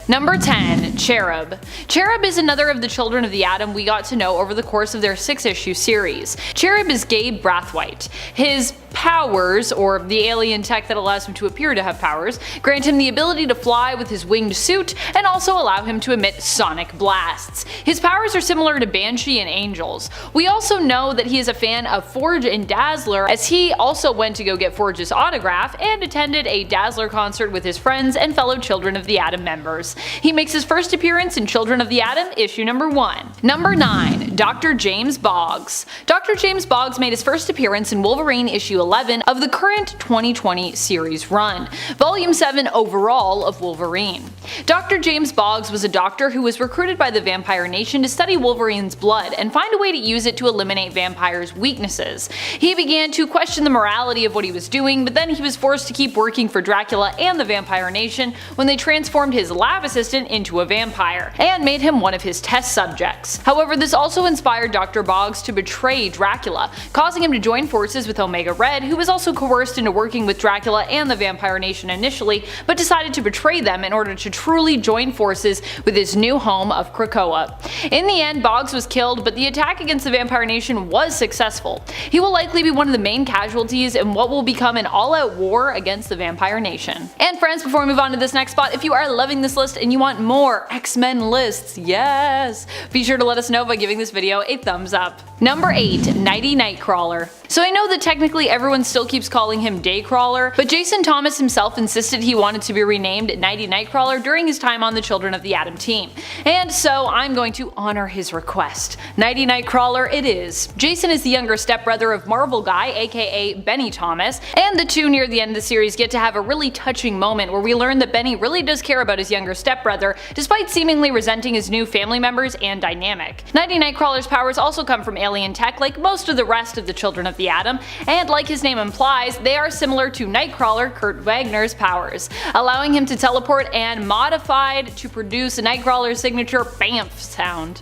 Number 10. CHERUB. CHERUB is another of the Children of the Atom we got to know over the course of their 6-issue series. CHERUB is Gabe Brathwaite. His powers, or the alien tech that allows him to appear to have powers, grant him the ability to fly with his winged suit and also allow him to emit sonic blasts. His powers are similar to Banshee and Angel's. We also know that he is a fan of Forge and Dazzler, as he also went to go get Forge's autograph and attended a Dazzler concert with his friends and fellow Children of the Atom members. He makes his first appearance in Children of the Atom issue number 1. Number 9. Dr. James Boggs. Dr. James Boggs made his first appearance in Wolverine issue 11 of the current 2020 series run, volume 7 overall of Wolverine. Dr. James Boggs was a doctor who was recruited by the Vampire Nation to study Wolverine's blood and find a way to use it to eliminate vampires' weaknesses. He began to question the morality of what he was doing, but then he was forced to keep working for Dracula and the Vampire Nation when they transformed his lab assistant into a vampire, and made him one of his test subjects. However, this also inspired Dr. Boggs to betray Dracula, causing him to join forces with Omega Red, who was also coerced into working with Dracula and the Vampire Nation initially, but decided to betray them in order to truly join forces with his new home of Krakoa. In the end, Boggs was killed, but the attack against the Vampire Nation was successful. He will likely be one of the main casualties in what will become an all-out war against the Vampire Nation. And friends, before we move on to this next spot, if you are loving this list and you want more X-Men lists, yes, be sure to let us know by giving this video a thumbs up. Number 8. Nighty Nightcrawler. So I know that technically everyone still keeps calling him Daycrawler, but Jason Thomas himself insisted he wanted to be renamed Nighty Nightcrawler during his time on the Children of the Atom team. And so I'm going to honor his request. Nighty Nightcrawler it is. Jason is the younger stepbrother of Marvel Guy, aka Benny Thomas, and the two near the end of the series get to have a really touching moment where we learn that Benny really does care about his younger stepbrother, despite seemingly resenting his new family members and dynamic. Nighty Nightcrawler's powers also come from alien tech like most of the rest of the Children of the Atom, and like his name implies, they are similar to Nightcrawler Kurt Wagner's powers, allowing him to teleport and modified to produce Nightcrawler's signature BAMF sound.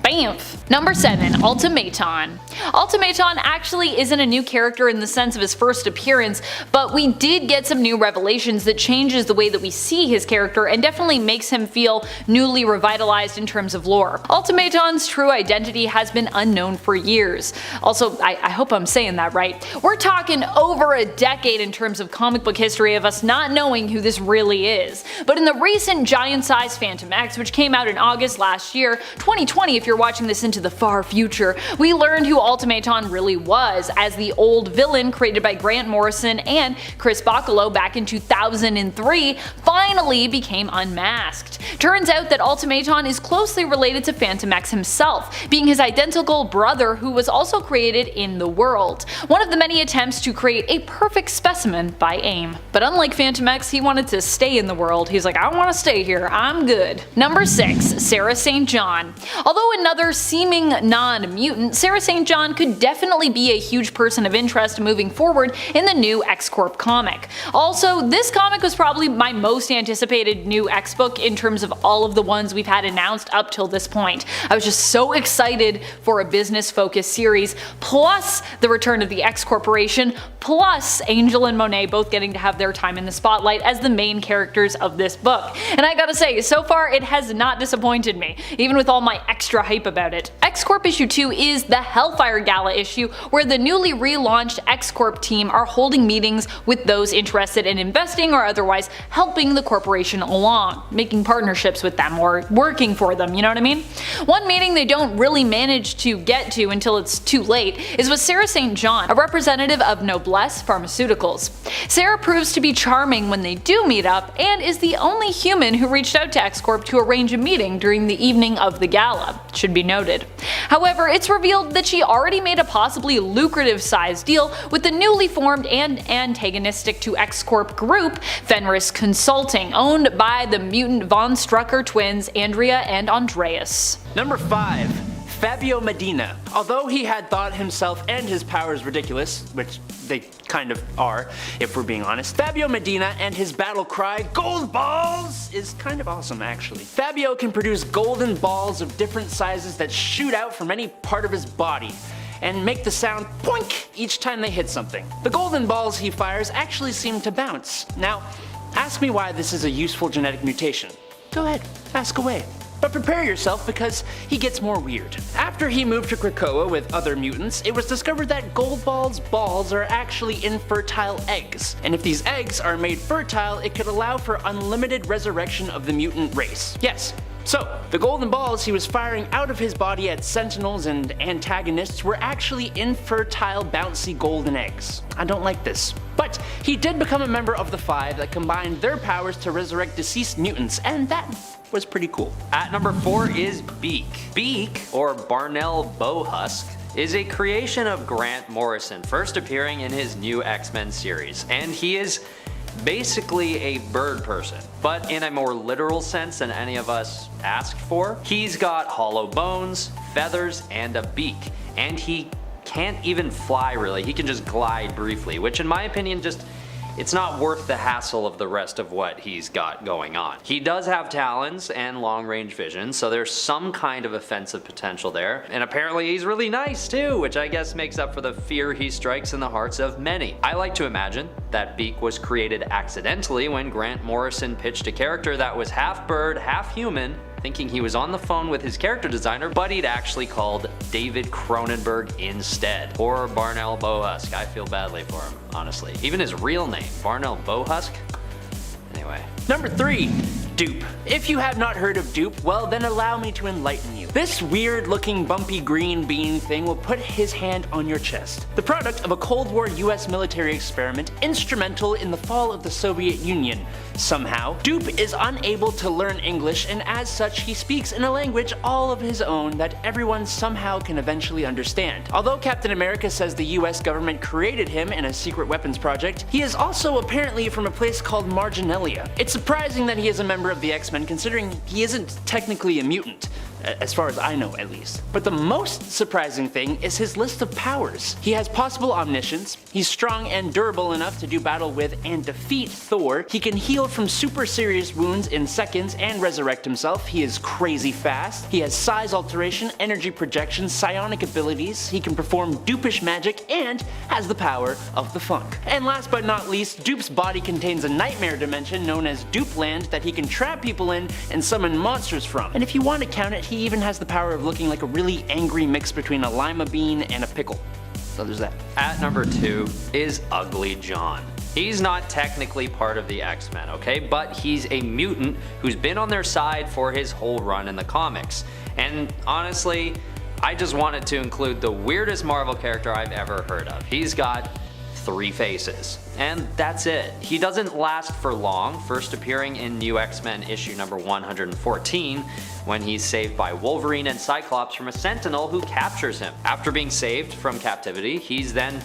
BAMF! Number 7. ULTIMATON. ULTIMATON actually isn't a new character in the sense of his first appearance, but we did get some new revelations that changes the way that we see his character and definitely makes him feel newly revitalized in terms of lore. ULTIMATON's true identity has been unknown for years. Also, I hope I'm saying that right. We're talking over a decade in terms of comic book history of us not knowing who this really is. But in the recent giant-sized Phantom X, which came out in August last year, 2020 if you're watching this into the far future, we learned who ULTIMATON really was, as the old villain created by Grant Morrison and Chris Bachalo back in 2003 finally became unmasked. Turns out that ULTIMATON is closely related to Phantom X himself, being his identical brother who was also created in the world, one of the many attempts to create a perfect specimen by AIM. But unlike Phantom X, he wanted to stay in the world. He's like, I want to stay here, I'm good. Number 6. Sarah St. John. Although another seeming non-mutant, Sarah St. John could definitely be a huge person of interest moving forward in the new X-Corp comic. Also, this comic was probably my most anticipated new X book in terms of all of the ones we've had announced up till this point. I was just so excited for a business-focused series, plus the return of the X Corporation, plus Angel and Monet both getting to have their time in the spotlight as the main characters of this book. And I gotta say, so far it has not disappointed me, even with all my extra hype about it. X-Corp issue 2 is the Hellfire Gala issue, where the newly relaunched X-Corp team are holding meetings with those interested in investing or otherwise helping the corporation along, making partnerships with them or working for them, you know what I mean? One meeting they don't really manage to get to until it's too late is with Sarah St. John, a representative of Noblesse Pharmaceuticals. Sarah proves to be charming when they do meet up and is the only human who reached out to X-Corp to arrange a meeting during the evening of the gala, should be noted. However, it's revealed that she already made a possibly lucrative sized deal with the newly formed and antagonistic to X-Corp group, Fenris Consulting, owned by the mutant Von Strucker twins Andrea and Andreas. Number 5. Fabio Medina. Although he had thought himself and his powers ridiculous, which they kind of are, if we're being honest, Fabio Medina and his battle cry, "Gold balls!" is kind of awesome actually. Fabio can produce golden balls of different sizes that shoot out from any part of his body and make the sound poink each time they hit something. The golden balls he fires actually seem to bounce. Now, ask me why this is a useful genetic mutation. Go ahead, ask away. But prepare yourself because he gets more weird. After he moved to Krakoa with other mutants, it was discovered that Goldball's balls are actually infertile eggs. And if these eggs are made fertile, it could allow for unlimited resurrection of the mutant race. Yes. So, the golden balls he was firing out of his body at sentinels and antagonists were actually infertile bouncy golden eggs. I don't like this. But he did become a member of the Five that combined their powers to resurrect deceased mutants, and that was pretty cool. At number 4 is BEAK. BEAK, or Barnell Bowhusk, is a creation of Grant Morrison, first appearing in his new X-Men series, and he is basically a bird person, but in a more literal sense than any of us asked for. He's got hollow bones, feathers, and a beak, and he can't even fly really, he can just glide briefly, which in my opinion it's not worth the hassle of the rest of what he's got going on. He does have talons and long range vision, so there's some kind of offensive potential there, and apparently he's really nice too, which I guess makes up for the fear he strikes in the hearts of many. I like to imagine that BEAK was created accidentally when Grant Morrison pitched a character that was half bird, half human, thinking he was on the phone with his character designer, but he'd actually called David Cronenberg instead. Poor Barnell Bowhusk, I feel badly for him, honestly. Even his real name, Barnell Bowhusk? Anyway. Number 3. Dupe. If you have not heard of Dupe, well then allow me to enlighten you. This weird looking bumpy green bean thing will put his hand on your chest. The product of a Cold War US military experiment instrumental in the fall of the Soviet Union. Somehow, Dupe is unable to learn English, and as such he speaks in a language all of his own that everyone somehow can eventually understand. Although Captain America says the US government created him in a secret weapons project, he is also apparently from a place called Marginalia. It's surprising that he is a member of the X-Men considering he isn't technically a mutant. As far as I know at least. But the most surprising thing is his list of powers. He has possible omniscience, he's strong and durable enough to do battle with and defeat Thor, he can heal from super serious wounds in seconds and resurrect himself, he is crazy fast, he has size alteration, energy projection, psionic abilities, he can perform dupish magic, and has the power of the funk. And last but not least, Dupe's body contains a nightmare dimension known as Dupe Land that he can trap people in and summon monsters from. And if you want to count it, he even has the power of looking like a really angry mix between a lima bean and a pickle. So there's that. At number 2 is Ugly John. He's not technically part of the X-Men, okay? But he's a mutant who's been on their side for his whole run in the comics. And honestly, I just wanted to include the weirdest Marvel character I've ever heard of. He's got 3 faces. And that's it. He doesn't last for long, first appearing in New X-Men issue number 114 when he's saved by Wolverine and Cyclops from a Sentinel who captures him. After being saved from captivity, he's then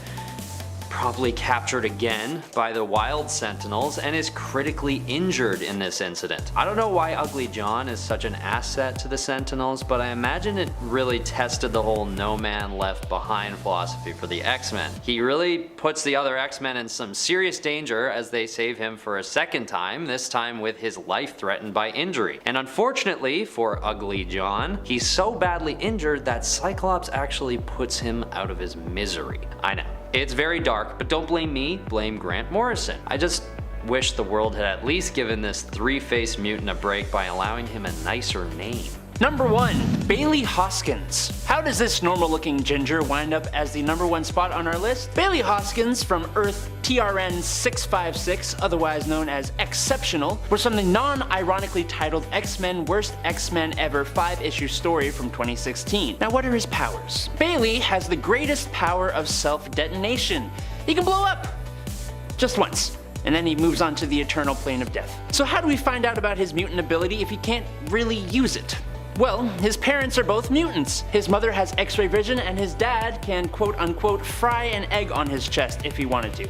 probably captured again by the Wild Sentinels and is critically injured in this incident. I don't know why Ugly John is such an asset to the Sentinels, but I imagine it really tested the whole no man left behind philosophy for the X-Men. He really puts the other X-Men in some serious danger as they save him for a second time, this time with his life threatened by injury. And unfortunately for Ugly John, he's so badly injured that Cyclops actually puts him out of his misery. I know. It's very dark, but don't blame me, blame Grant Morrison. I just wish the world had at least given this 3-faced mutant a break by allowing him a nicer name. Number 1. Bailey Hoskins. How does this normal looking ginger wind up as the number 1 spot on our list? Bailey Hoskins from Earth TRN 656, otherwise known as Exceptional, was from the non-ironically titled X-Men Worst X-Men Ever 5-issue story from 2016. Now what are his powers? Bailey has the greatest power of self-detonation. He can blow up! Just once. And then he moves on to the eternal plane of death. So how do we find out about his mutant ability if he can't really use it? Well, his parents are both mutants. His mother has X-ray vision and his dad can quote unquote fry an egg on his chest if he wanted to.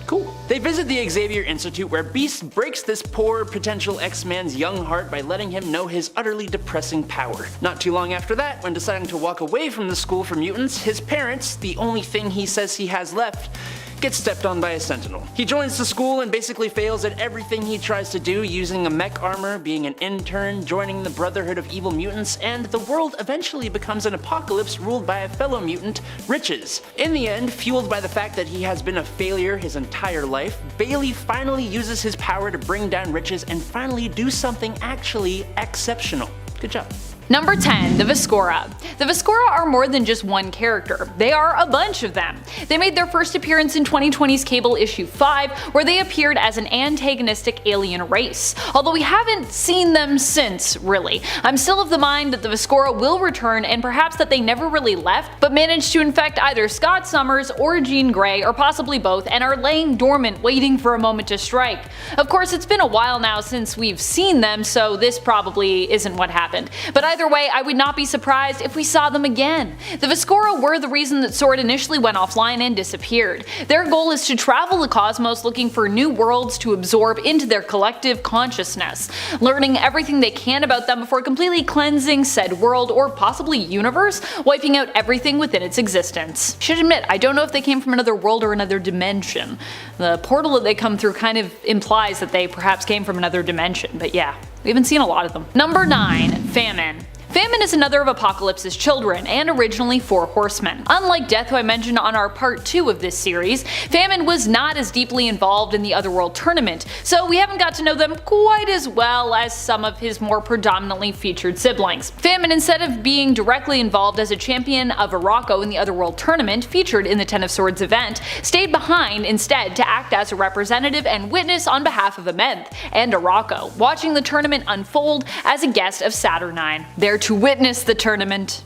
Cool. They visit the Xavier Institute where Beast breaks this poor potential X-Man's young heart by letting him know his utterly depressing power. Not too long after that, when deciding to walk away from the school for mutants, his parents, the only thing he says he has left, gets stepped on by a sentinel. He joins the school and basically fails at everything he tries to do, using a mech armor, being an intern, joining the Brotherhood of Evil Mutants, and the world eventually becomes an apocalypse ruled by a fellow mutant, Riches. In the end, fueled by the fact that he has been a failure his entire life, Bailey finally uses his power to bring down Riches and finally do something actually exceptional. Good job. Number 10, the Viscora. The Viscora are more than just one character, they are a bunch of them. They made their first appearance in 2020's Cable issue 5, where they appeared as an antagonistic alien race, although we haven't seen them since, really. I'm still of the mind that the Viscora will return, and perhaps that they never really left, but managed to infect either Scott Summers or Jean Grey, or possibly both, and are laying dormant waiting for a moment to strike. Of course, it's been a while now since we've seen them, so this probably isn't what happened. But either way, I would not be surprised if we saw them again. The Viscora were the reason that SWORD initially went offline and disappeared. Their goal is to travel the cosmos looking for new worlds to absorb into their collective consciousness, learning everything they can about them before completely cleansing said world or possibly universe, wiping out everything within its existence. Should admit, I don't know if they came from another world or another dimension. The portal that they come through kind of implies that they perhaps came from another dimension, but yeah, we haven't seen a lot of them. Number 9, Famine. Famine is another of Apocalypse's children, and originally 4 horsemen. Unlike Death, who I mentioned on our part 2 of this series, Famine was not as deeply involved in the Otherworld tournament, so we haven't got to know them quite as well as some of his more predominantly featured siblings. Famine, instead of being directly involved as a champion of Arakko in the Otherworld tournament featured in the Ten of Swords event, stayed behind instead to act as a representative and witness on behalf of Amenth and Arakko, watching the tournament unfold as a guest of Saturnine. There to witness the tournament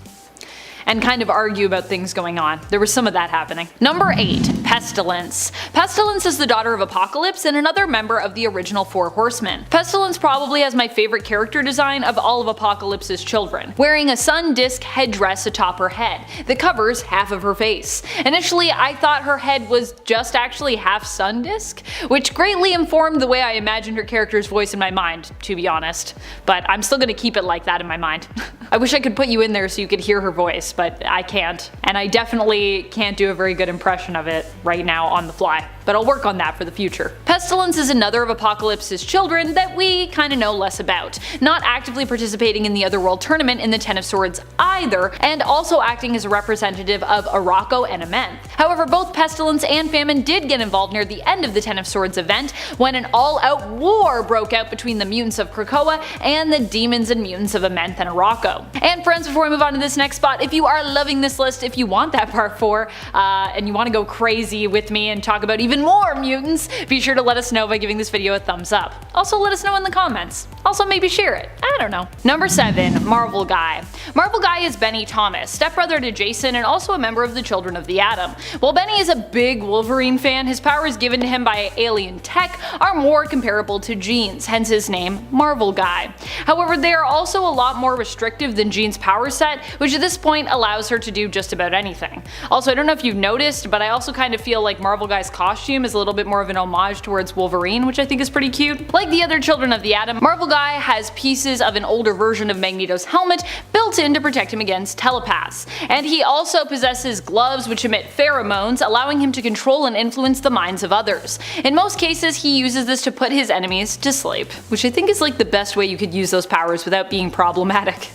and kind of argue about things going on. There was some of that happening. Number 8, Pestilence. Pestilence is the daughter of Apocalypse and another member of the original 4 horsemen. Pestilence probably has my favorite character design of all of Apocalypse's children, wearing a sun disk headdress atop her head that covers half of her face. Initially, I thought her head was just actually half sun disk, which greatly informed the way I imagined her character's voice in my mind, to be honest. But I'm still gonna keep it like that in my mind. I wish I could put you in there so you could hear her voice, but I can't. And I definitely can't do a very good impression of it right now on the fly. But I'll work on that for the future. Pestilence is another of Apocalypse's children that we kinda know less about, not actively participating in the Otherworld tournament in the Ten of Swords either, and also acting as a representative of Arakko and Amenth. However, both Pestilence and Famine did get involved near the end of the Ten of Swords event, when an all-out war broke out between the mutants of Krakoa and the demons and mutants of Amenth and Arakko. And friends, before we move on to this next spot, if you are loving this list, if you want that part 4, and you want to go crazy with me and talk about even more mutants, be sure to let us know by giving this video a thumbs up. Also let us know in the comments. Also maybe share it. I don't know. Number 7, Marvel Guy. Marvel Guy is Benny Thomas, stepbrother to Jason and also a member of the Children of the Atom. While Benny is a big Wolverine fan, his powers given to him by alien tech are more comparable to Jean's, hence his name, Marvel Guy. However, they are also a lot more restrictive than Jean's power set, which at this point allows her to do just about anything. Also, I don't know if you've noticed, but I also kind of feel like Marvel Guy's costume is a little bit more of an homage towards Wolverine, which I think is pretty cute. Like the other Children of the Atom, Marvel Guy has pieces of an older version of Magneto's helmet built in to protect him against telepaths. And he also possesses gloves which emit pheromones, allowing him to control and influence the minds of others. In most cases, he uses this to put his enemies to sleep, which I think is like the best way you could use those powers without being problematic,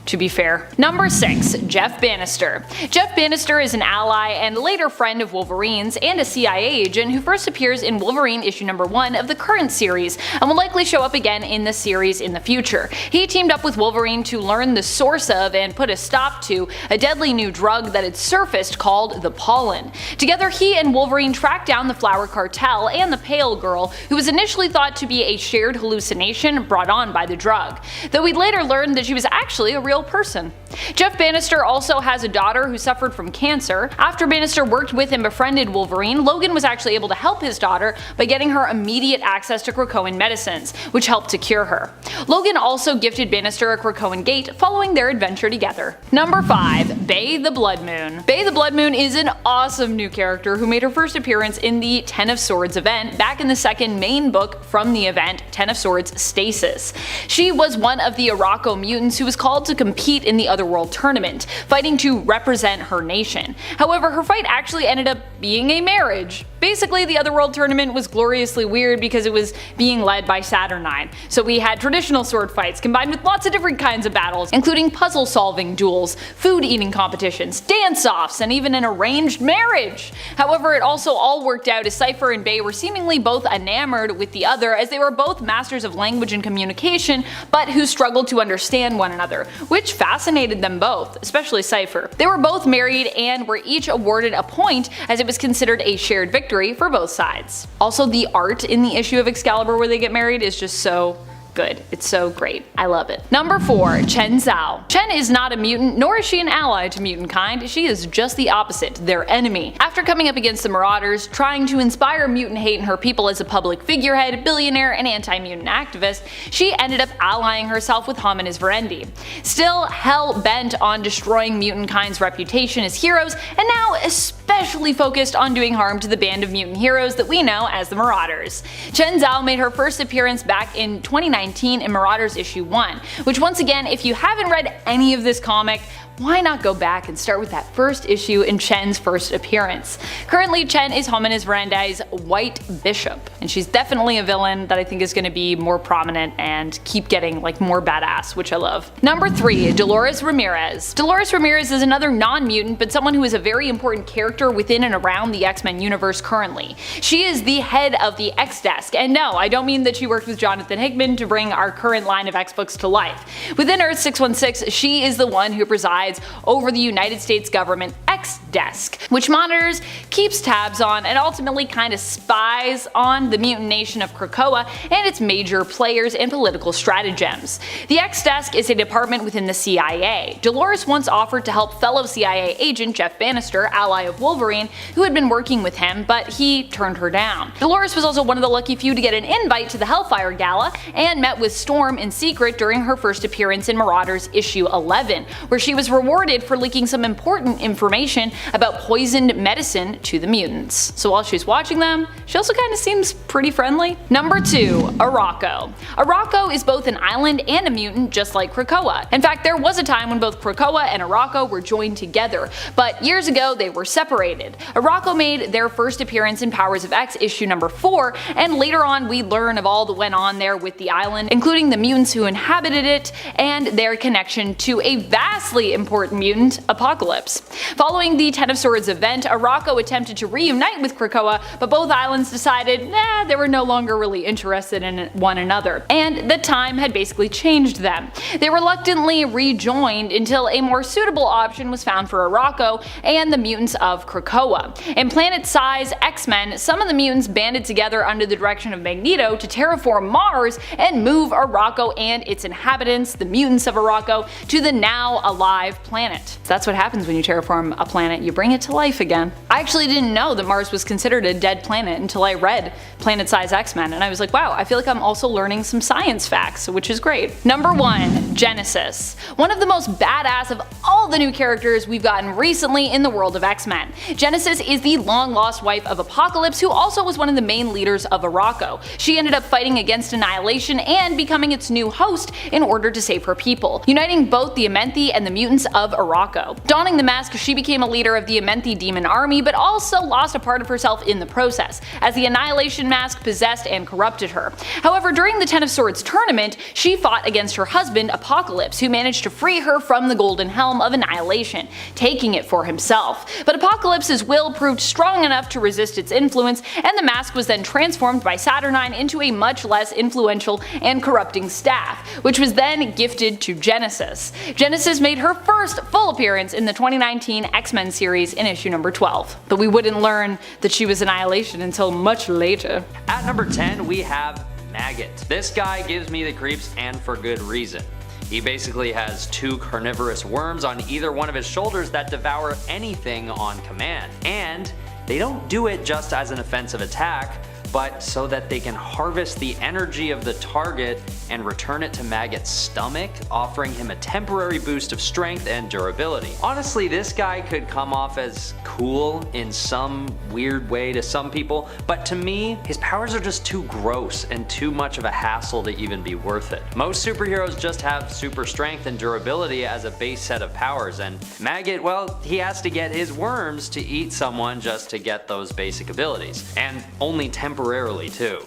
to be fair. Number 6, Jeff Bannister. Jeff Bannister is an ally and later friend of Wolverine's and a CIA agent who first appears in Wolverine issue number 1 of the current series and will likely show up again in the series in the future. He teamed up with Wolverine to learn the source of and put a stop to a deadly new drug that had surfaced called the pollen. Together, he and Wolverine tracked down the Flower Cartel and the Pale Girl, who was initially thought to be a shared hallucination brought on by the drug, though we'd later learn that she was actually a real person. Jeff Bannister also has a daughter who suffered from cancer. After Bannister worked with and befriended Wolverine, Logan was actually able to help his daughter by getting her immediate access to Krakoan medicines, which helped to cure her. Logan also gifted Bannister a Krakoan gate following their adventure together. Number 5, Bay the Blood Moon. Bay the Blood Moon is an awesome new character who made her first appearance in the Ten of Swords event back in the second main book from the event, Ten of Swords Stasis. She was one of the Arakko mutants who was called to compete in the Otherworld tournament, fighting to represent her nation. However, her fight actually ended up being a marriage. Basically, the Otherworld tournament was gloriously weird because it was being led by Saturnine. So we had traditional sword fights combined with lots of different kinds of battles, including puzzle solving duels, food eating competitions, dance-offs, and even an arranged marriage. However, it also all worked out as Cypher and Bay were seemingly both enamored with the other, as they were both masters of language and communication, but who struggled to understand one another, which fascinated them both, especially Cypher. They were both married and were each awarded a point, as it was considered a shared victory for both sides. Also, the art in the issue of Excalibur where they get married is just so good. It's so great. I love it. Number 4. Chen Zhao. Chen is not a mutant, nor is she an ally to mutant kind. She is just the opposite, their enemy. After coming up against the Marauders, trying to inspire mutant hate in her people as a public figurehead, billionaire, and anti-mutant activist, she ended up allying herself with Ham and his Verendi. Still hell-bent on destroying mutant kind's reputation as heroes, and now especially focused on doing harm to the band of mutant heroes that we know as the Marauders. Chen Zhao made her first appearance back in 2019 in Marauders issue 1, which once again, if you haven't read any of this comic, why not go back and start with that first issue in Chen's first appearance. Currently, Chen is Hominis Verandi's White Bishop, and she's definitely a villain that I think is going to be more prominent and keep getting like more badass, which I love. Number 3. Delores Ramirez. Delores Ramirez is another non-mutant, but someone who is a very important character within and around the X-Men universe currently. She is the head of the X-Desk, and no, I don't mean that she worked with Jonathan Hickman to bring our current line of X-Books to life. Within Earth 616, she is the one who presides over the United States government X-Desk, which monitors, keeps tabs on, and ultimately kind of spies on the mutant nation of Krakoa and its major players and political stratagems. The X-Desk is a department within the CIA. Dolores once offered to help fellow CIA agent Jeff Bannister, ally of Wolverine, who had been working with him, but he turned her down. Dolores was also one of the lucky few to get an invite to the Hellfire Gala and met with Storm in secret during her first appearance in Marauders issue 11, where she was rewarded for leaking some important information about poisoned medicine to the mutants. So while she's watching them, she also kind of seems pretty friendly. Number 2. Arakko. Arakko is both an island and a mutant, just like Krakoa. In fact, there was a time when both Krakoa and Arakko were joined together, but years ago they were separated. Arakko made their first appearance in Powers of X issue number 4, and later on we learn of all that went on there with the island, including the mutants who inhabited it and their connection to a vastly important mutant, Apocalypse. Following the Ten of Swords event, Arakko attempted to reunite with Krakoa, but both islands decided they were no longer really interested in one another, and the time had basically changed them. They reluctantly rejoined until a more suitable option was found for Arakko and the mutants of Krakoa. In planet-size X-Men, some of the mutants banded together under the direction of Magneto to terraform Mars and move Arakko and its inhabitants, the mutants of Arakko, to the now alive planet. So that's what happens when you terraform a planet, you bring it to life again. I actually didn't know that Mars was considered a dead planet until I read Planet-Size X-Men, and I was like, wow, I feel like I'm also learning some science facts, which is great. Number 1. Genesis. One of the most badass of all the new characters we've gotten recently in the world of X-Men. Genesis is the long-lost wife of Apocalypse, who also was one of the main leaders of Arakko. She ended up fighting against Annihilation and becoming its new host in order to save her people, uniting both the Amenthi and the mutants of Arakko. Donning the mask, she became a leader of the Amenthi demon army, but also lost a part of herself in the process, as the Annihilation mask possessed and corrupted her. However, during the Ten of Swords tournament, she fought against her husband Apocalypse, who managed to free her from the golden helm of Annihilation, taking it for himself. But Apocalypse's will proved strong enough to resist its influence, and the mask was then transformed by Saturnine into a much less influential and corrupting staff, which was then gifted to Genesis. Genesis made her first full appearance in the 2019 X-Men series in issue number 12, but we wouldn't learn that she was Annihilation until much later. At number 10 we have Maggot. This guy gives me the creeps, and for good reason. He basically has 2 carnivorous worms on either one of his shoulders that devour anything on command. And they don't do it just as an offensive attack, but so that they can harvest the energy of the target and return it to Maggot's stomach, offering him a temporary boost of strength and durability. Honestly, this guy could come off as cool in some weird way to some people, but to me, his powers are just too gross and too much of a hassle to even be worth it. Most superheroes just have super strength and durability as a base set of powers, and Maggot, well, he has to get his worms to eat someone just to get those basic abilities, and only temporarily too.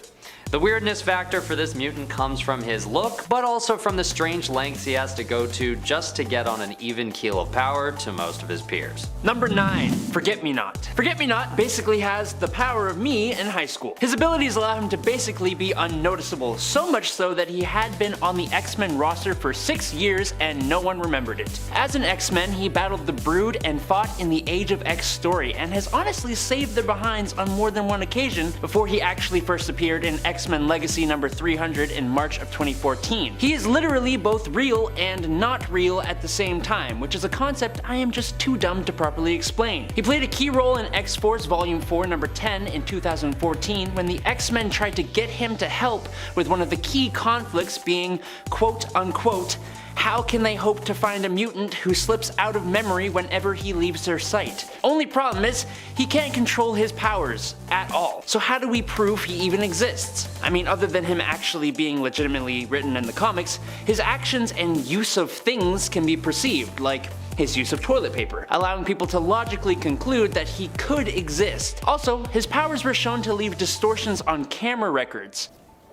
The weirdness factor for this mutant comes from his look, but also from the strange lengths he has to go to just to get on an even keel of power to most of his peers. Number 9. Forget-Me-Not. Forget-Me-Not basically has the power of me in high school. His abilities allow him to basically be unnoticeable, so much so that he had been on the X-Men roster for 6 years and no one remembered it. As an X-Men, he battled the Brood and fought in the Age of X story, and has honestly saved their behinds on more than one occasion before he actually first appeared in X-Men Legacy number 300 in March of 2014. He is literally both real and not real at the same time, which is a concept I am just too dumb to properly explain. He played a key role in X-Force Volume 4 number 10 in 2014 when the X-Men tried to get him to help with one of the key conflicts being quote unquote, how can they hope to find a mutant who slips out of memory whenever he leaves their sight? Only problem is, he can't control his powers at all. So how do we prove he even exists? I mean, other than him actually being legitimately written in the comics, his actions and use of things can be perceived, like his use of toilet paper, allowing people to logically conclude that he could exist. Also, his powers were shown to leave distortions on camera records.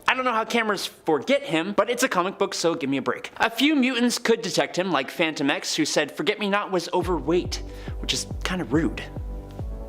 I don't know how cameras forget him, but it's a comic book, so give me a break. A few mutants could detect him, like Phantom X, who said Forget-Me-Not was overweight, which is kind of rude.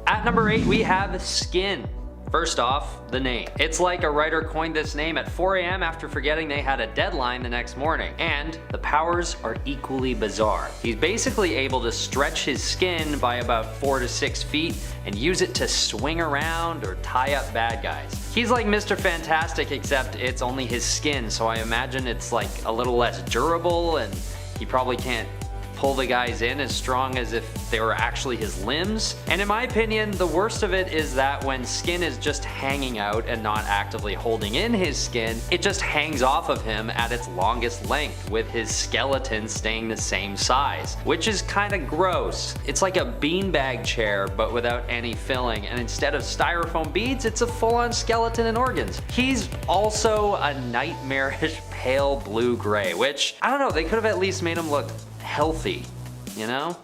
At number 8 we have Skin. First off, the name. It's like a writer coined this name at 4 AM after forgetting they had a deadline the next morning. And the powers are equally bizarre. He's basically able to stretch his skin by about 4 to 6 feet and use it to swing around or tie up bad guys. He's like Mr. Fantastic, except it's only his skin, so I imagine it's like a little less durable and he probably can't pull the guys in as strong as if they were actually his limbs. And in my opinion, the worst of it is that when Skin is just hanging out and not actively holding in his skin, it just hangs off of him at its longest length, with his skeleton staying the same size, which is kinda gross. It's like a beanbag chair but without any filling, and instead of styrofoam beads, it's a full-on skeleton and organs. He's also a nightmarish pale blue-gray, which, I don't know, they could have at least made him look healthy, you know?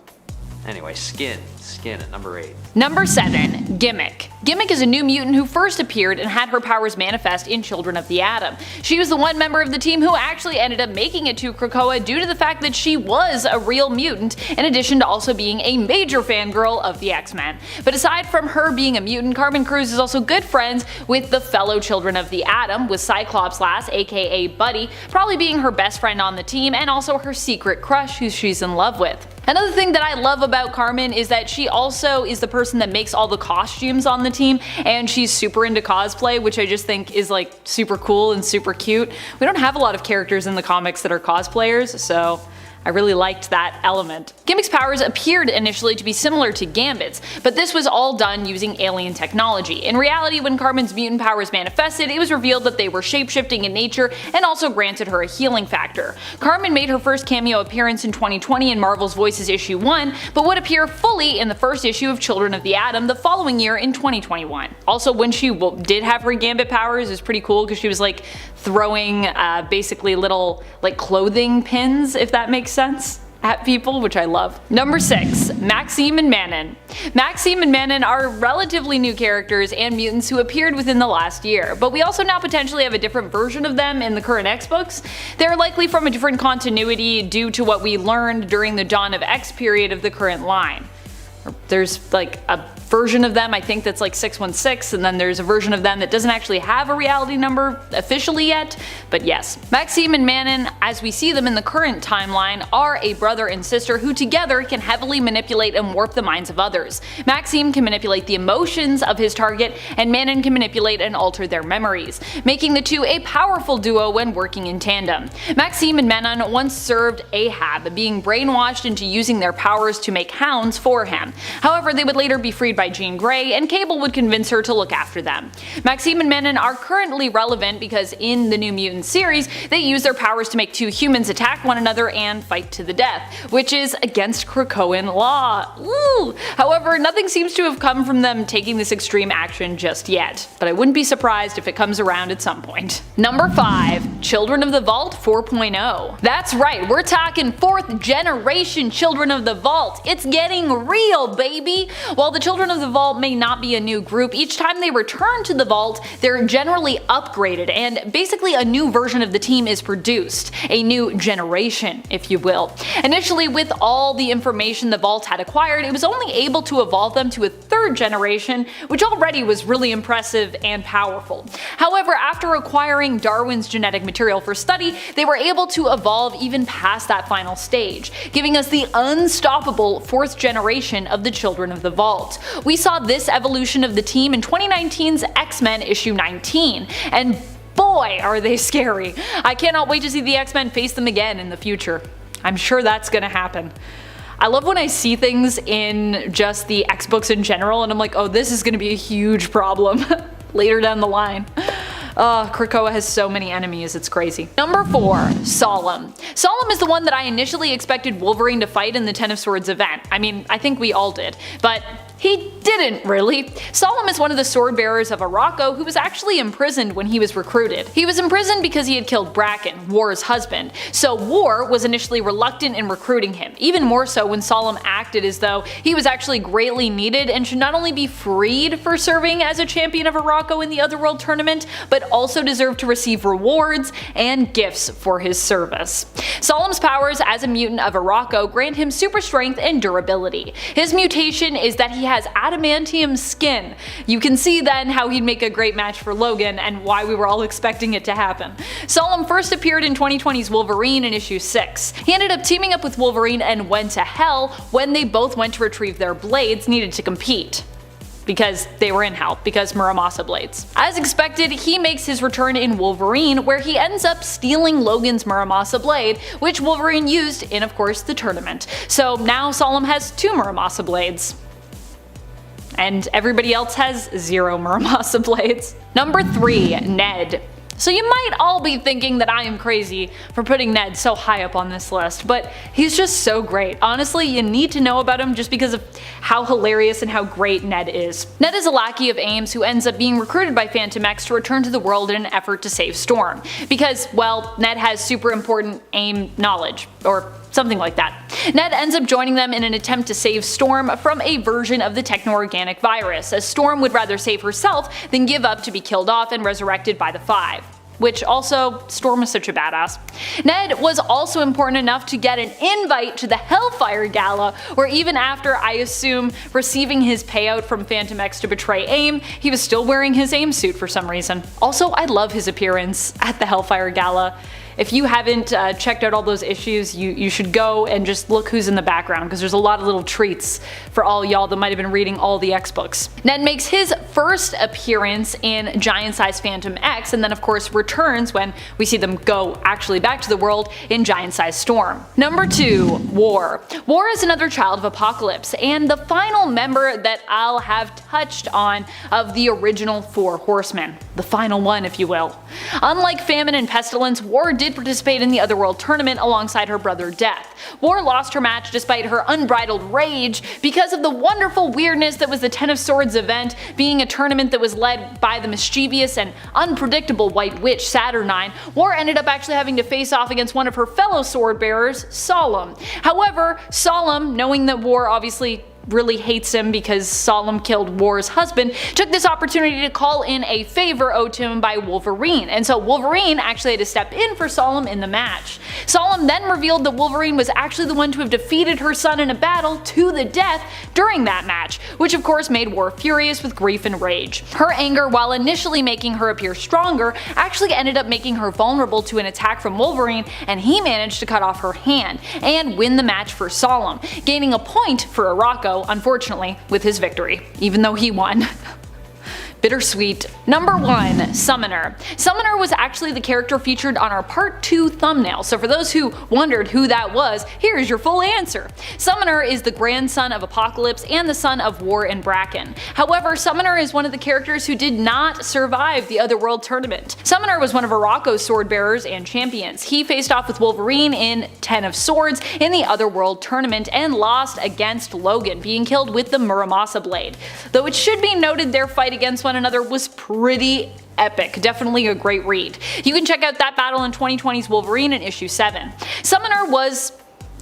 Anyway, Skin at number 8. Number 7. Gimmick. Gimmick is a new mutant who first appeared and had her powers manifest in Children of the Atom. She was the one member of the team who actually ended up making it to Krakoa due to the fact that she was a real mutant, in addition to also being a major fangirl of the X-Men. But aside from her being a mutant, Carmen Cruz is also good friends with the fellow Children of the Atom, with Cyclops Lass, aka Buddy, probably being her best friend on the team and also her secret crush who she's in love with. Another thing that I love about Carmen is that she also is the person that makes all the costumes on the team, and she's super into cosplay, which I just think is like super cool and super cute. We don't have a lot of characters in the comics that are cosplayers, so I really liked that element. Gimmick's powers appeared initially to be similar to Gambit's, but this was all done using alien technology. In reality, when Carmen's mutant powers manifested, it was revealed that they were shapeshifting in nature and also granted her a healing factor. Carmen made her first cameo appearance in 2020 in Marvel's Voices issue 1, but would appear fully in the first issue of Children of the Atom the following year in 2021. Also, when she did have her Gambit powers, is pretty cool because she was like throwing basically little like clothing pins, if that makes sense, at people, which I love. Number 6. Maxime and Manon. Maxime and Manon are relatively new characters and mutants who appeared within the last year, but we also now potentially have a different version of them in the current X books. They're likely from a different continuity due to what we learned during the Dawn of X period of the current line. There's like a version of them I think that's like 616, and then there's a version of them that doesn't actually have a reality number officially yet, but yes. Maxime and Manon, as we see them in the current timeline, are a brother and sister who together can heavily manipulate and warp the minds of others. Maxime can manipulate the emotions of his target, and Manon can manipulate and alter their memories, making the two a powerful duo when working in tandem. Maxime and Manon once served Ahab, being brainwashed into using their powers to make hounds for him. However, they would later be freed by by Jean Grey, and Cable would convince her to look after them. Maxime and Manon are currently relevant because in the New Mutants series, they use their powers to make two humans attack one another and fight to the death, which is against Krakoan law. Woo! However, nothing seems to have come from them taking this extreme action just yet, but I wouldn't be surprised if it comes around at some point. Number 5. Children of the Vault 4.0. That's right, we're talking 4th generation Children of the Vault. It's getting real, baby! While the Children of the Vault may not be a new group, each time they return to the Vault, they're generally upgraded, and basically a new version of the team is produced. A new generation, if you will. Initially, with all the information the Vault had acquired, it was only able to evolve them to a 3rd generation, which already was really impressive and powerful. However, after acquiring Darwin's genetic material for study, they were able to evolve even past that final stage, giving us the unstoppable 4th generation of the Children of the Vault. We saw this evolution of the team in 2019's X-Men issue 19, and boy are they scary. I cannot wait to see the X-Men face them again in the future. I'm sure that's gonna happen. I love when I see things in just the X books in general and I'm like, oh, this is gonna be a huge problem later down the line. Krakoa has so many enemies, it's crazy. Number 4. Solemn. Solemn is the one that I initially expected Wolverine to fight in the Ten of Swords event. I mean, I think we all did, but he didn't really. Solemn is one of the sword bearers of Arakko who was actually imprisoned when he was recruited. He was imprisoned because he had killed Bracken, War's husband, so War was initially reluctant in recruiting him, even more so when Solemn acted as though he was actually greatly needed and should not only be freed for serving as a champion of Arakko in the Otherworld tournament, but also deserved to receive rewards and gifts for his service. Solemn's powers as a mutant of Arakko grant him super strength and durability. His mutation is that he has adamantium skin. You can see then how he'd make a great match for Logan and why we were all expecting it to happen. Solemn first appeared in 2020's Wolverine in issue 6. He ended up teaming up with Wolverine and went to Hell when they both went to retrieve their blades needed to compete. Because they were in Hell, because Muramasa blades. As expected, he makes his return in Wolverine, where he ends up stealing Logan's Muramasa blade, which Wolverine used in, of course, the tournament. So now Solemn has 2 Muramasa blades. And everybody else has 0 Muramasa blades. Number 3. Ned. So you might all be thinking that I am crazy for putting Ned so high up on this list, but he's just so great. Honestly, you need to know about him just because of how hilarious and how great Ned is. Ned is a lackey of Ames who ends up being recruited by Phantom X to return to the world in an effort to save Storm. Because, well, Ned has super important AIM knowledge, or something like that. Ned ends up joining them in an attempt to save Storm from a version of the techno-organic virus, as Storm would rather save herself than give up to be killed off and resurrected by the Five. Which also, Storm is such a badass. Ned was also important enough to get an invite to the Hellfire Gala, where even after, I assume, receiving his payout from Phantom X to betray AIM, he was still wearing his AIM suit for some reason. Also, I love his appearance at the Hellfire Gala. If you haven't checked out all those issues, you should go and just look who's in the background, because there's a lot of little treats for all y'all that might have been reading all the X books. Ned makes his first appearance in Giant Size Phantom X, and then of course returns when we see them go actually back to the world in Giant Size Storm. Number 2. War. War is another child of Apocalypse, and the final member that I'll have touched on of the original 4 Horsemen. The final one, if you will. Unlike Famine and Pestilence, War did participate in the Otherworld tournament alongside her brother Death. War lost her match despite her unbridled rage because of the wonderful weirdness that was the Ten of Swords event, being a tournament that was led by the mischievous and unpredictable White Witch Saturnine. War ended up actually having to face off against one of her fellow sword bearers, Solemn. However, Solemn, knowing that War obviously really hates him because Solemn killed War's husband, took this opportunity to call in a favor owed to him by Wolverine, and so Wolverine actually had to step in for Solemn in the match. Solemn then revealed that Wolverine was actually the one to have defeated her son in a battle to the death during that match, which of course made War furious with grief and rage. Her anger, while initially making her appear stronger, actually ended up making her vulnerable to an attack from Wolverine, and he managed to cut off her hand and win the match for Solemn, gaining a point for Arakko, unfortunately, with his victory, even though he won. Bittersweet. Number 1. Summoner. Summoner was actually the character featured on our part 2 thumbnail, so for those who wondered who that was, here's your full answer. Summoner is the grandson of Apocalypse and the son of War and Bracken. However, Summoner is one of the characters who did not survive the Otherworld tournament. Summoner was one of Arako's sword bearers and champions. He faced off with Wolverine in 10 of Swords in the Otherworld tournament and lost against Logan, being killed with the Muramasa blade. Though it should be noted their fight against one another was pretty epic. Definitely a great read. You can check out that battle in 2020's Wolverine in issue 7. Summoner was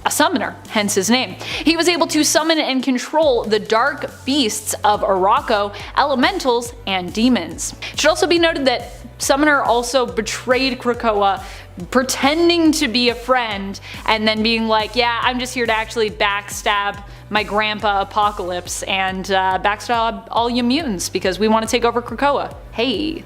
a summoner, hence his name. He was able to summon and control the dark beasts of Arako, elementals, and demons. It should also be noted that Summoner also betrayed Krakoa, pretending to be a friend and then being like, yeah, I'm just here to actually backstab my grandpa Apocalypse and backstab all you mutants because we want to take over Krakoa. Hey.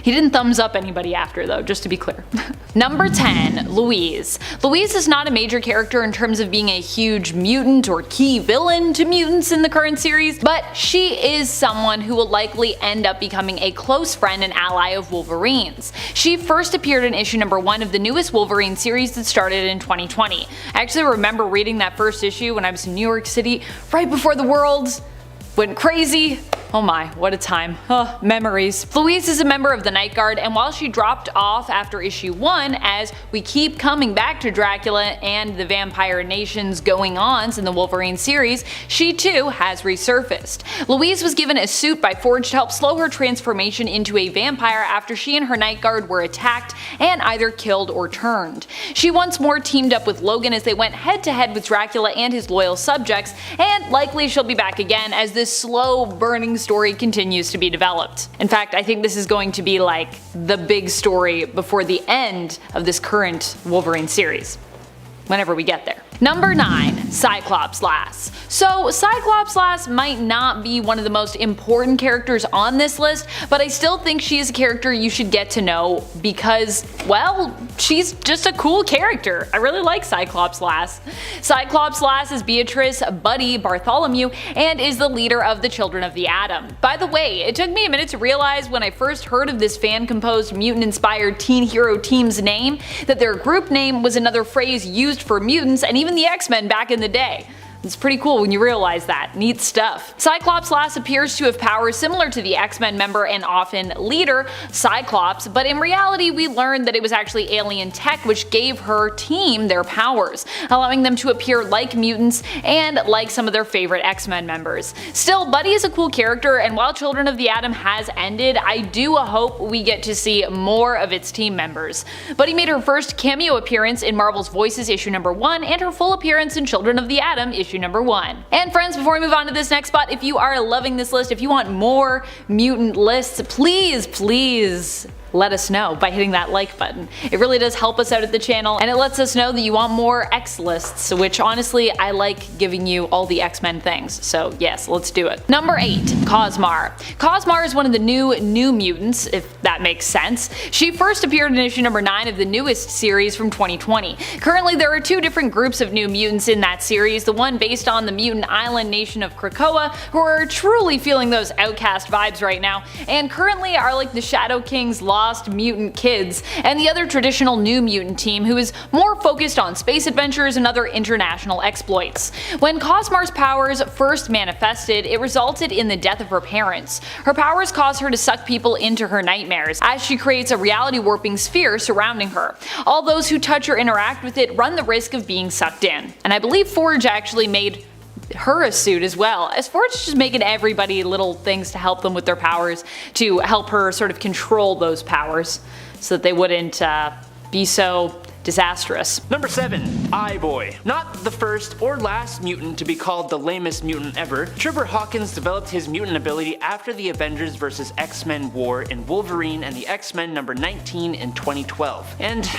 He didn't thumbs up anybody after though, just to be clear. Number 10. Louise. Louise is not a major character in terms of being a huge mutant or key villain to mutants in the current series, but she is someone who will likely end up becoming a close friend and ally of Wolverine's. She first appeared in issue number 1 of the newest Wolverine series that started in 2020. I actually remember reading that first issue when I was in New York City right before the world went crazy. Oh my, what a time. Memories. Louise is a member of the Night Guard, and while she dropped off after issue 1, as we keep coming back to Dracula and the Vampire Nation's going-ons in the Wolverine series, she too has resurfaced. Louise was given a suit by Forge to help slow her transformation into a vampire after she and her Night Guard were attacked and either killed or turned. She once more teamed up with Logan as they went head-to-head with Dracula and his loyal subjects, and likely she'll be back again as this slow burning story continues to be developed. In fact, I think this is going to be like the big story before the end of this current Wolverine series, whenever we get there. Number 9. Cyclops Lass. So Cyclops Lass might not be one of the most important characters on this list, but I still think she is a character you should get to know because, well, she's just a cool character. I really like Cyclops Lass. Cyclops Lass is Beatrice Buddy Bartholomew and is the leader of the Children of the Atom. By the way, it took me a minute to realize when I first heard of this fan-composed mutant-inspired teen hero team's name that their group name was another phrase used for mutants and even the X-Men back in the day. It's pretty cool when you realize that. Neat stuff. Cyclops Lass appears to have powers similar to the X-Men member and often leader, Cyclops, but in reality we learned that it was actually alien tech which gave her team their powers, allowing them to appear like mutants and like some of their favorite X-Men members. Still, Buddy is a cool character, and while Children of the Atom has ended, I do hope we get to see more of its team members. Buddy made her first cameo appearance in Marvel's Voices issue number 1 and her full appearance in Children of the Atom issue number 1. And friends, before we move on to this next spot, if you are loving this list, if you want more mutant lists, please let us know by hitting that like button. It really does help us out at the channel, and it lets us know that you want more X lists, which honestly I like giving you all the X-Men things, so yes, let's do it. Number 8. COSMAR. COSMAR is one of the new mutants, if that makes sense. She first appeared in issue number 9 of the newest series from 2020. Currently there are 2 different groups of new mutants in that series, the one based on the mutant island nation of Krakoa, who are truly feeling those outcast vibes right now, and currently are like the Shadow King's lost mutant kids, and the other traditional new mutant team who is more focused on space adventures and other international exploits. When Cosmar's powers first manifested, it resulted in the death of her parents. Her powers cause her to suck people into her nightmares, as she creates a reality warping sphere surrounding her. All those who touch or interact with it run the risk of being sucked in. And I believe Forge actually made her a suit as well, as Forge is just making everybody little things to help them with their powers, to help her sort of control those powers so that they wouldn't be so disastrous. Number 7. Eye-Boy. Not the first or last mutant to be called the lamest mutant ever, Trevor Hawkins developed his mutant ability after the Avengers vs. X-Men war in Wolverine and the X-Men number 19 in 2012. And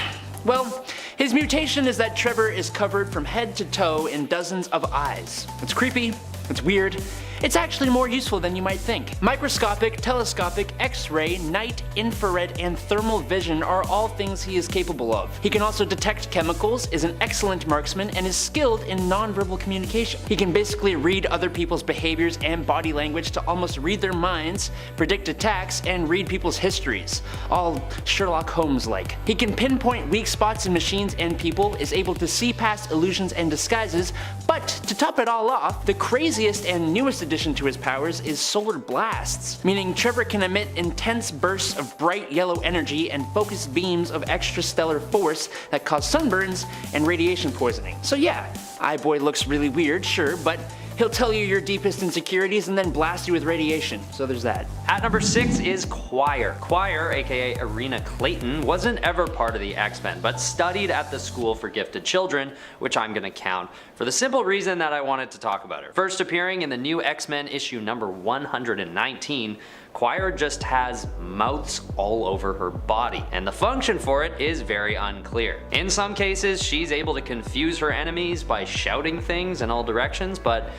well, his mutation is that Trevor is covered from head to toe in dozens of eyes. It's creepy, it's weird, It's actually more useful than you might think. Microscopic, telescopic, X-ray, night, infrared, and thermal vision are all things he is capable of. He can also detect chemicals, is an excellent marksman, and is skilled in nonverbal communication. He can basically read other people's behaviors and body language to almost read their minds, predict attacks, and read people's histories. All Sherlock Holmes-like. He can pinpoint weak spots in machines and people, is able to see past illusions and disguises, but to top it all off, the craziest and newest addition to his powers is solar blasts, meaning Trevor can emit intense bursts of bright yellow energy and focused beams of extrastellar force that cause sunburns and radiation poisoning. So yeah, iBoy looks really weird, sure, but he'll tell you your deepest insecurities and then blast you with radiation, so there's that. At number 6 is Choir. Choir, aka Irina Clayton, wasn't ever part of the X-Men, but studied at the School for Gifted Children, which I'm gonna count, for the simple reason that I wanted to talk about her. First appearing in the new X-Men issue number 119, Choir just has mouths all over her body, and the function for it is very unclear. In some cases, she's able to confuse her enemies by shouting things in all directions, but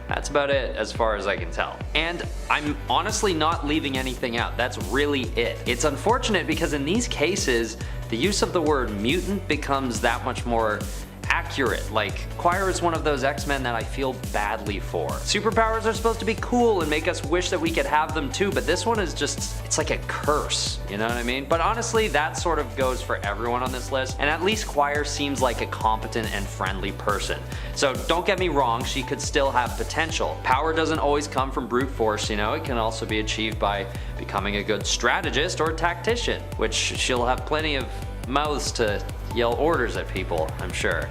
that's about it as far as I can tell. And I'm honestly not leaving anything out, that's really it. It's unfortunate because in these cases, the use of the word mutant becomes that much more accurate. Like, Choir is one of those X-Men that I feel badly for. Superpowers are supposed to be cool and make us wish that we could have them too, but this one is just, it's like a curse, you know what I mean? But honestly, that sort of goes for everyone on this list, and at least Choir seems like a competent and friendly person. So don't get me wrong, she could still have potential. Power doesn't always come from brute force, you know, it can also be achieved by becoming a good strategist or tactician, which she'll have plenty of mouths to yell orders at people, I'm sure.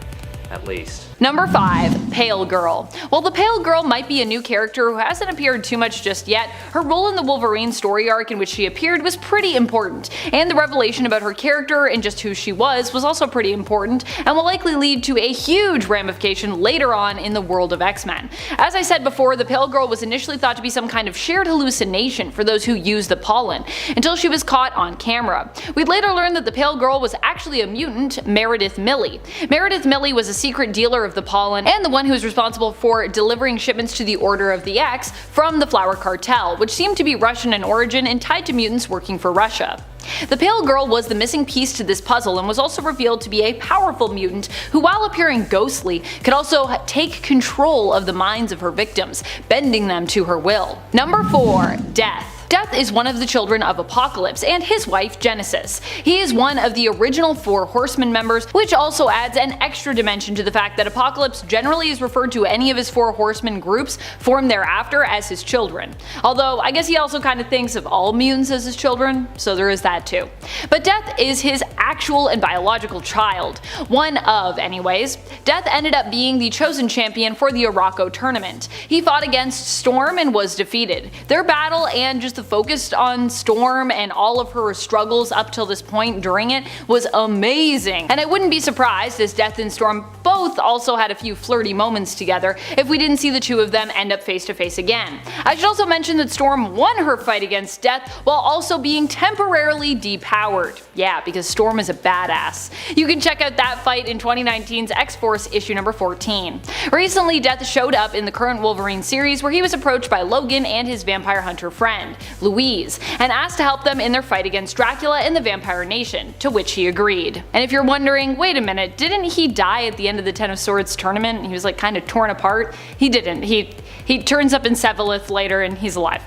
At least. Number 5, Pale Girl. While the Pale Girl might be a new character who hasn't appeared too much just yet, her role in the Wolverine story arc in which she appeared was pretty important, and the revelation about her character and just who she was also pretty important, and will likely lead to a huge ramification later on in the world of X-Men. As I said before, the Pale Girl was initially thought to be some kind of shared hallucination for those who use the pollen, until she was caught on camera. We'd later learn that the Pale Girl was actually a mutant, Meredith Milley. Meredith Milley was a secret dealer of the pollen and the one who was responsible for delivering shipments to the Order of the X from the Flower Cartel, which seemed to be Russian in origin and tied to mutants working for Russia. The Pale Girl was the missing piece to this puzzle and was also revealed to be a powerful mutant who, while appearing ghostly, could also take control of the minds of her victims, bending them to her will. Number 4, Death. Death is one of the children of Apocalypse and his wife Genesis. He is one of the original 4 Horsemen members, which also adds an extra dimension to the fact that Apocalypse generally is referred to any of his 4 Horsemen groups formed thereafter as his children. Although I guess he also kind of thinks of all mutants as his children, so there is that too. But Death is his actual and biological child. One of, anyways. Death ended up being the chosen champion for the Araco tournament. He fought against Storm and was defeated. Their battle and just focused on Storm and all of her struggles up till this point during it was amazing, and I wouldn't be surprised, as Death and Storm both also had a few flirty moments together, if we didn't see the two of them end up face to face again. I should also mention that Storm won her fight against Death while also being temporarily depowered. Yeah, because Storm is a badass. You can check out that fight in 2019's X-Force issue number 14. Recently, Death showed up in the current Wolverine series where he was approached by Logan and his vampire hunter friend, Louise, and asked to help them in their fight against Dracula and the Vampire Nation, to which he agreed. And if you're wondering, wait a minute, didn't he die at the end of the Ten of Swords tournament? He was like kind of torn apart? He didn't. He turns up in Sevalith later and he's alive.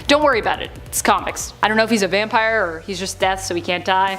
Don't worry about it, it's comics. I don't know if he's a vampire or he's just death so he can't die.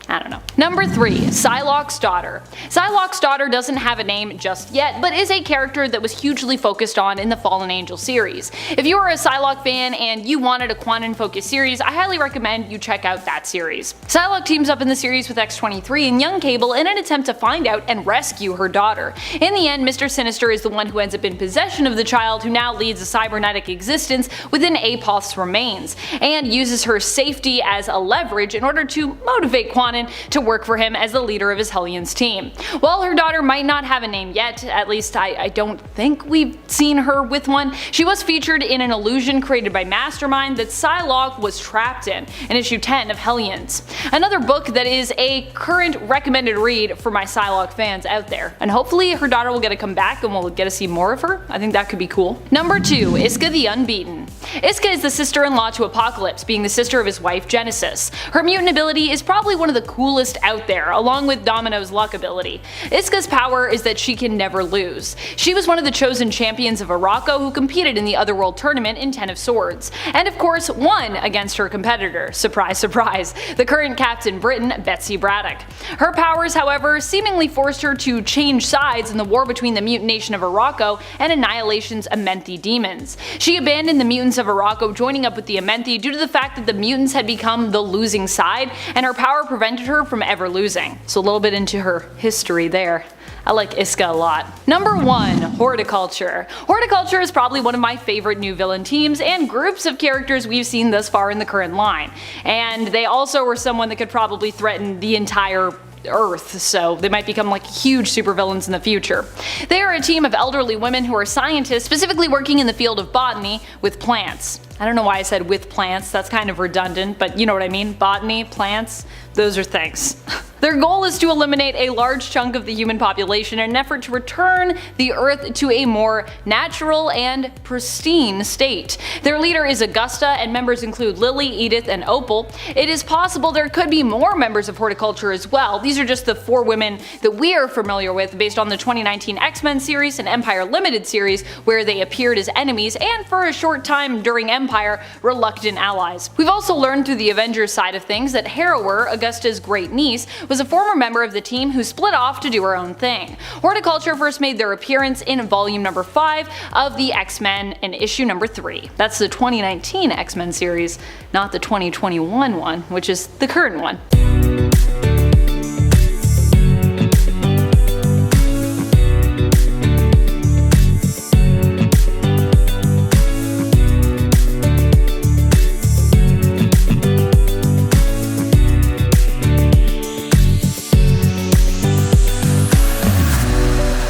I don't know. Number 3, Psylocke's daughter. Psylocke's daughter doesn't have a name just yet, but is a character that was hugely focused on in the Fallen Angel series. If you are a Psylocke fan and you wanted a quantum-focused series, I highly recommend you check out that series. Psylocke teams up in the series with X-23 and young Cable in an attempt to find out and rescue her daughter. In the end, Mr. Sinister is the one who ends up in possession of the child, who now leads a cybernetic existence within Apoth's remains, and uses her safety as a leverage in order to motivate Quantum MANON to work for him as the leader of his Hellions team. While her daughter might not have a name yet, at least I don't think we've seen her with one, she was featured in an illusion created by Mastermind that PSYLOCKE was trapped in issue 10 of Hellions. Another book that is a current recommended read for my PSYLOCKE fans out there. And hopefully her daughter will get to come back and we'll get to see more of her. I think that could be cool. Number 2. Iska the Unbeaten. Iska is the sister-in-law to Apocalypse, being the sister of his wife Genesis. Her mutant ability is probably one of the coolest out there, along with Domino's luck ability. Iska's power is that she can never lose. She was one of the chosen champions of Morocco who competed in the Otherworld tournament in Ten of Swords, and of course won against her competitor, surprise surprise, the current Captain Britain, Betsy Braddock. Her powers, however, seemingly forced her to change sides in the war between the mutant nation of Morocco and Annihilation's Amenthi demons. She abandoned the mutants of Morocco, joining up with the Amenthi due to the fact that the mutants had become the losing side, and her power prevented her from ever losing. So a little bit into her history there. I like Iska a lot. Number 1. Horticulture. Horticulture is probably one of my favorite new villain teams and groups of characters we've seen thus far in the current line. And they also were someone that could probably threaten the entire Earth, so they might become like huge supervillains in the future. They are a team of elderly women who are scientists specifically working in the field of botany with plants. I don't know why I said with plants, that's kind of redundant, but you know what I mean. Botany, plants, those are things. Their goal is to eliminate a large chunk of the human population in an effort to return the Earth to a more natural and pristine state. Their leader is Augusta, and members include Lily, Edith, and Opal. It is possible there could be more members of Horticulture as well. These are just the 4 women that we are familiar with based on the 2019 X-Men series and Empire Limited series, where they appeared as enemies and for a short time during Empire, reluctant allies. We've also learned through the Avengers side of things that Harrower, Augusta's great niece, was a former member of the team who split off to do her own thing. Horticulture first made their appearance in volume number 5 of the X-Men in issue number 3. That's the 2019 X-Men series, not the 2021 one, which is the current one.